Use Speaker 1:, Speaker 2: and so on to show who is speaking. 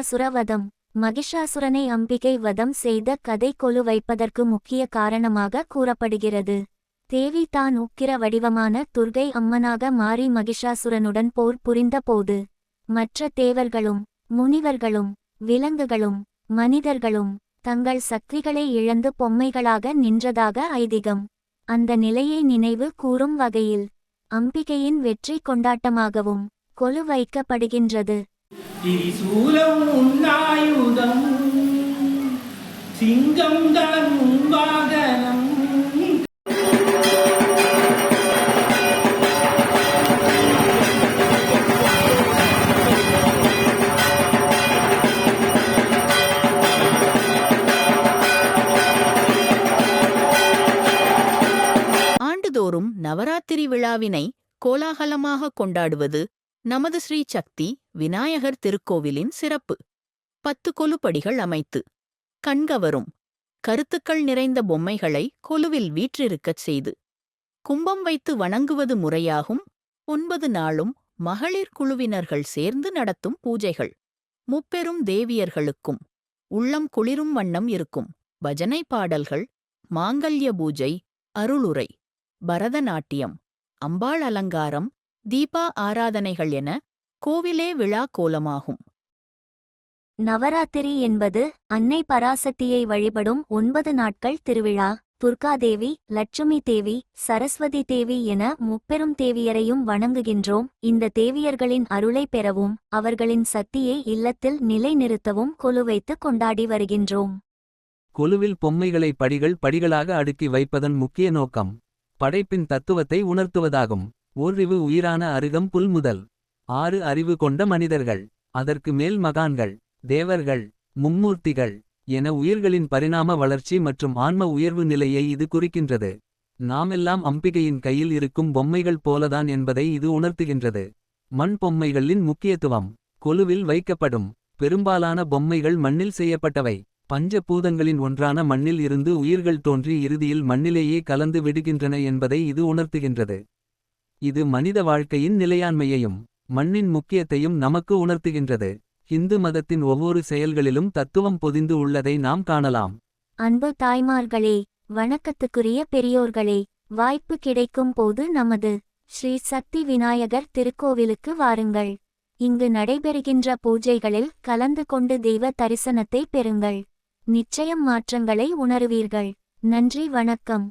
Speaker 1: மகிஷாசுர வதம். மகிஷாசுரனை அம்பிகை வதம் செய்த கதை கொலு வைப்பதற்கு முக்கிய காரணமாக கூறப்படுகிறது. தேவி தான் உக்கிர வடிவமான துர்கை அம்மனாக மாறி மகிஷாசுரனுடன் போர் புரிந்த போது மற்ற தேவர்களும் முனிவர்களும் விலங்குகளும் மனிதர்களும் தங்கள் சக்திகளை இழந்து பொம்மைகளாக நின்றதாக ஐதீகம். அந்த நிலையை நினைவு கூறும் வகையில் அம்பிகையின் வெற்றி கொண்டாட்டமாகவும் கொலு வைக்கப்படுகின்றது.
Speaker 2: திரிசூலம் உன்னாயுதம், சிங்கம் தன் வாகனம்.
Speaker 3: ஆண்டுதோறும் நவராத்திரி விழாவினை கோலாகலமாக கொண்டாடுவது நமது ஸ்ரீ சக்தி விநாயகர் திருக்கோவிலின் சிறப்பு. 10 கொலுப்படிகள் அமைத்து கண்கவரும் கருத்துக்கள் நிறைந்த பொம்மைகளை கொலுவில் வீற்றிருக்கச் செய்து கும்பம் வைத்து வணங்குவது முறையாகும். 9 நாளும் மகளிர் குழுவினர்கள் சேர்ந்து நடத்தும் பூஜைகள். முப்பெரும் தேவியர்களுக்கும் உள்ளம் குளிரும் வண்ணம் இருக்கும் பஜனை பாடல்கள், மாங்கல்ய பூஜை, அருளுரை, பரதநாட்டியம், அம்பாள் அலங்காரம், தீபா ஆராதனைகள் என கோவிலே விழா கோலமாகும்.
Speaker 1: நவராத்திரி என்பது அன்னை பராசக்தியை வழிபடும் 9 நாட்கள் திருவிழா. துர்காதேவி, லட்சுமி தேவி, சரஸ்வதி தேவி என முப்பெரும் தேவியரையும் வணங்குகின்றோம். இந்த தேவியர்களின் அருளை பெறவும் அவர்களின் சக்தியை இல்லத்தில் நிலைநிறுத்தவும் கொலு வைத்து கொண்டாடி வருகின்றோம்.
Speaker 4: கொலுவில் பொம்மைகளை படிகளாக அடுக்கி வைப்பதன் முக்கிய நோக்கம் படைப்பின் தத்துவத்தை உணர்த்துவதாகும். ஓரிவு உயிரான அருகம் புல் முதல் 6 அறிவு கொண்ட மனிதர்கள், அதற்கு மேல் மகான்கள், தேவர்கள், மும்மூர்த்திகள் என உயிர்களின் பரிணாம வளர்ச்சி மற்றும் ஆன்ம உயர்வு நிலையை இது குறிக்கின்றது. நாமெல்லாம் அம்பிகையின் கையில் இருக்கும் பொம்மைகள் போலதான் என்பதை இது உணர்த்துகின்றது. மண் பொம்மைகளின் முக்கியத்துவம். கொலுவில் வைக்கப்படும் பெரும்பாலான பொம்மைகள் மண்ணில் செய்யப்பட்டவை. பஞ்ச பூதங்களின் ஒன்றான மண்ணில் இருந்து உயிர்கள் தோன்றி இறுதியில் மண்ணிலேயே கலந்து விடுகின்றன என்பதை இது உணர்த்துகின்றது. இது மனித வாழ்க்கையின் நிலையாண்மையையும் மண்ணின் முக்கியத்தையும் நமக்கு உணர்த்துகின்றது. இந்து மதத்தின் ஒவ்வொரு செயல்களிலும் தத்துவம் பொதிந்து உள்ளதை நாம் காணலாம்.
Speaker 1: அன்பு தாய்மார்களே, வணக்கத்துக்குரிய பெரியோர்களே, வாய்ப்பு கிடைக்கும் போது நமது ஸ்ரீ சக்தி விநாயகர் திருக்கோவிலுக்கு வாருங்கள். இங்கு நடைபெறுகின்ற பூஜைகளில் கலந்து கொண்டு தெய்வ தரிசனத்தை பெறுங்கள். நிச்சயம் மாற்றங்களை உணருவீர்கள். நன்றி, வணக்கம்.